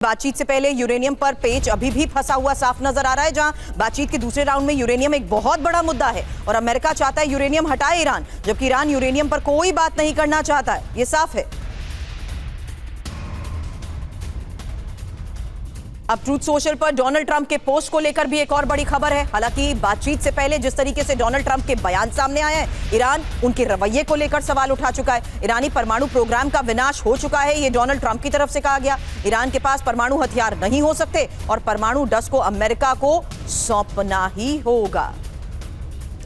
बातचीत से पहले यूरेनियम पर पेच अभी भी फंसा हुआ साफ नजर आ रहा है, जहां बातचीत के दूसरे राउंड में यूरेनियम एक बहुत बड़ा मुद्दा है और अमेरिका चाहता है यूरेनियम हटाए ईरान, जबकि ईरान यूरेनियम पर कोई बात नहीं करना चाहता है। यह साफ है। अब ट्रूथ सोशल पर डोनाल्ड ट्रंप के पोस्ट को लेकर भी एक और बड़ी खबर है। हालांकि बातचीत से पहले जिस तरीके से डोनाल्ड ट्रंप के बयान सामने आए हैं, ईरान उनके रवैये को लेकर सवाल उठा चुका है। ईरानी परमाणु प्रोग्राम का विनाश हो चुका है, यह डोनाल्ड ट्रंप की तरफ से कहा गया। ईरान के पास परमाणु हथियार नहीं हो सकते और परमाणु डस्ट को अमेरिका को सौंपना ही होगा।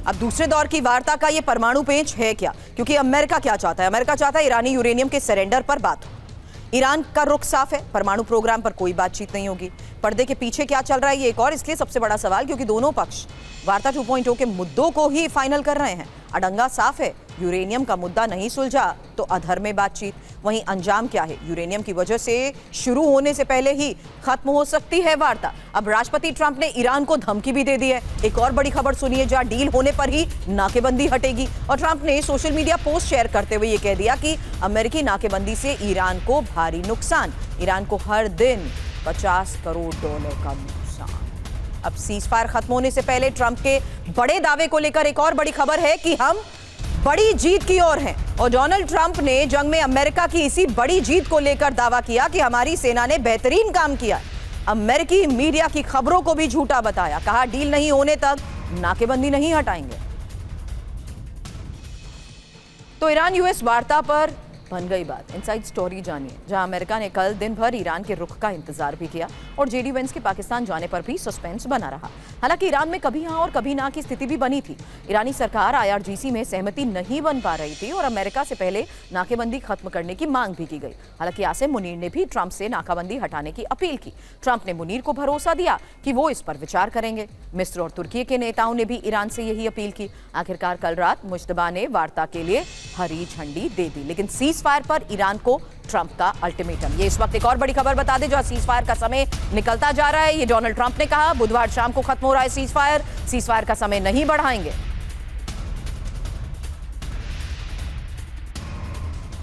अब दूसरे दौर की वार्ता का यह परमाणु पेंच है क्या? क्योंकि अमेरिका क्या चाहता है? अमेरिका चाहता है ईरानी यूरेनियम के सरेंडर पर बात हो। ईरान का रुख साफ है, परमाणु प्रोग्राम पर कोई बातचीत नहीं होगी। पर्दे के पीछे क्या चल रहा है, ये एक और इसलिए सबसे बड़ा सवाल क्योंकि दोनों पक्ष वार्ता 2.0 के मुद्दों को ही फाइनल कर रहे हैं। अडंगा साफ है, यूरेनियम का मुद्दा नहीं सुलझा तो अधर में बातचीत। वहीं अंजाम क्या है? यूरेनियम की वजह से शुरू होने से पहले ही खत्म हो सकती है वार्ता। अब राष्ट्रपति ट्रंप ने ईरान को धमकी भी दे दी है। एक और बड़ी खबर सुनिए, जहां डील होने पर ही नाकेबंदी हटेगी। और ट्रंप ने सोशल मीडिया पोस्ट शेयर करते हुए यह कह दिया कि अमेरिकी नाकेबंदी से ईरान को भारी नुकसान, ईरान को हर दिन $50 करोड़ का नुकसान। अब सीजफायर खत्म होने से पहले ट्रंप के बड़े दावे को लेकर एक और बड़ी खबर है कि हम बड़ी जीत की ओर हैं। और डोनाल्ड ट्रंप ने जंग में अमेरिका की इसी बड़ी जीत को लेकर दावा किया कि हमारी सेना ने बेहतरीन काम किया। अमेरिकी मीडिया की खबरों को भी झूठा बताया, कहा डील नहीं होने तक नाकेबंदी नहीं हटाएंगे। तो ईरान यूएस वार्ता पर बन गई बात। इनसाइड स्टोरी जानिए, जहां अमेरिका ने कल दिन भर ईरान के रुख का इंतजार भी किया और जेडी वेंस के पाकिस्तान जाने पर भी सस्पेंस बना रहा। हालांकि ईरान में कभी हां और कभी ना की स्थिति भी बनी थी। ईरानी सरकार IRGC में सहमति नहीं बन पा रही थी और अमेरिका से पहले नाकेबंदी खत्म करने की मांग भी की गई। हालांकि आसिम मुनीर ने भी ट्रंप से नाकाबंदी हटाने की अपील की। ट्रंप ने मुनीर को भरोसा दिया कि वो इस पर विचार करेंगे। मिस्र और तुर्की के नेताओं ने भी ईरान से यही अपील की। आखिरकार कल रात मुश्तबा ने वार्ता के लिए हरी झंडी दे दी, लेकिन सीज फायर पर ईरान को ट्रंप का अल्टीमेटम। ये इस वक्त एक और बड़ी खबर बता दें, जो सीज फायर का समय निकलता जा रहा है। ये डोनाल्ड ट्रंप ने कहा बुधवार शाम को खत्म हो रहा है सीज फायर का समय नहीं बढ़ाएंगे।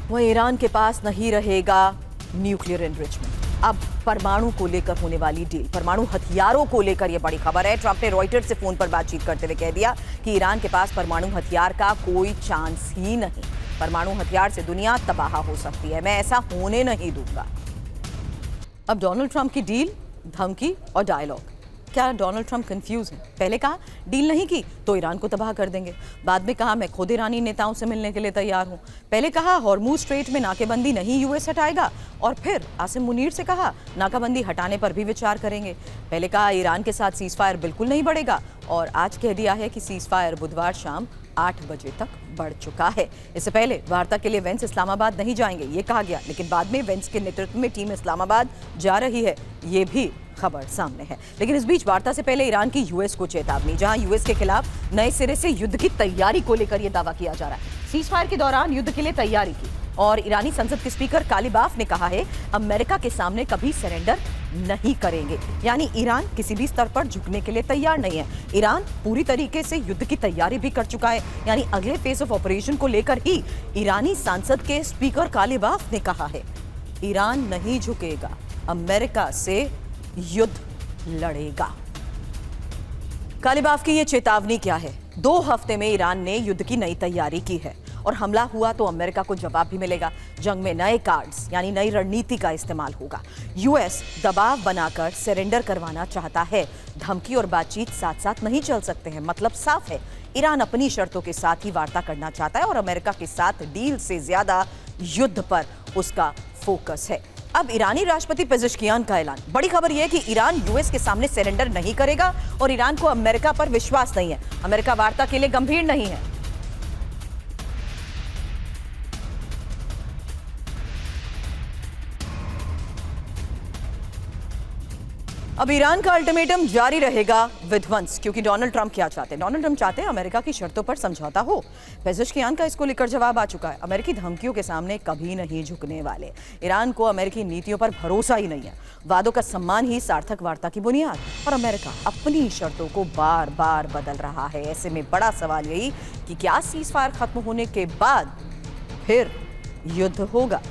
वह ईरान के पास नहीं रहेगा न्यूक्लियर एनरिचमेंट। अब परमाणु को लेकर होने वाली डील, परमाणु हथियारों को लेकर यह बड़ी खबर है। ट्रंप ने रॉयटर्स से फोन पर बातचीत करते हुए कह दिया कि ईरान के पास परमाणु हथियार का कोई चांस ही नहीं। परमाणु हथियार से दुनिया तबाह हो सकती है, मैं ऐसा होने नहीं दूंगा। अब डोनाल्ड ट्रंप की डील, धमकी और डायलॉग, क्या डोनाल्ड ट्रंप कंफ्यूज हैं? पहले कहा डील नहीं की तो ईरान को तबाह कर देंगे, बाद में कहा मैं खुद ईरानी नेताओं से मिलने के लिए तैयार हूं। पहले कहा हॉर्मुज स्ट्रेट में नाकेबंदी नहीं यूएस हटाएगा और फिर आसिम मुनीर से कहा नाकाबंदी हटाने पर भी विचार करेंगे। पहले कहा ईरान के साथ सीज फायर बिल्कुल नहीं बढ़ेगा और आज कह दिया है कि सीज फायर बुधवार शाम 8 बजे तक बढ़ चुका है। इससे पहले वार्ता के लिए वेंस इस्लामाबाद नहीं जाएंगे, ये कहा गया, लेकिन बाद में वेंस के नेतृत्व में टीम इस्लामाबाद जा रही है, ये भी खबर सामने है। लेकिन इस बीच वार्ता से पहले ईरान की यूएस को चेतावनी, जहां यूएस के खिलाफ नए सिरे से युद्ध की तैयारी को लेकर यह दावा किया जा रहा है। सीज फायर के दौरान युद्ध के लिए तैयारी की और ईरानी संसद के स्पीकर कालिबाफ ने कहा है अमेरिका के सामने कभी सरेंडर नहीं करेंगे। यानी ईरान किसी भी स्तर पर झुकने के लिए तैयार नहीं है। ईरान पूरी तरीके से युद्ध की तैयारी भी कर चुका है। यानी अगले फेज ऑफ ऑपरेशन को लेकर ही ईरानी संसद के स्पीकर कालिबाफ ने कहा है ईरान नहीं झुकेगा, अमेरिका से युद्ध लड़ेगा। कालिबाफ की यह चेतावनी क्या है? 2 हफ्ते में ईरान ने युद्ध की नई तैयारी की है और हमला हुआ तो अमेरिका को जवाब भी मिलेगा। जंग में नए कार्ड्स यानी नई रणनीति का इस्तेमाल होगा। यूएस दबाव बनाकर सरेंडर करवाना चाहता है। धमकी और बातचीत साथ साथ नहीं चल सकते हैं। मतलब साफ है, ईरान अपनी शर्तों के साथ ही वार्ता करना चाहता है और अमेरिका के साथ डील से ज्यादा युद्ध पर उसका फोकस है। अब ईरानी राष्ट्रपति पेजेश्कियान का ऐलान, बड़ी खबर यह है कि ईरान यूएस के सामने सरेंडर नहीं करेगा और ईरान को अमेरिका पर विश्वास नहीं है। अमेरिका वार्ता के लिए गंभीर नहीं है। अब ईरान का अल्टीमेटम जारी रहेगा विध्वंस, क्योंकि डोनाल्ड ट्रंप क्या चाहते हैं? डोनाल्ड ट्रंप चाहते हैं अमेरिका की शर्तों पर समझौता हो। पेजेश्कियान का इसको लेकर जवाब आ चुका है, अमेरिकी धमकियों के सामने कभी नहीं झुकने वाले। ईरान को अमेरिकी नीतियों पर भरोसा ही नहीं है। वादों का सम्मान ही सार्थक वार्ता की बुनियाद, और अमेरिका अपनी शर्तों को बार बार बदल रहा है। ऐसे में बड़ा सवाल यही कि क्या सीज फायर खत्म होने के बाद फिर युद्ध होगा?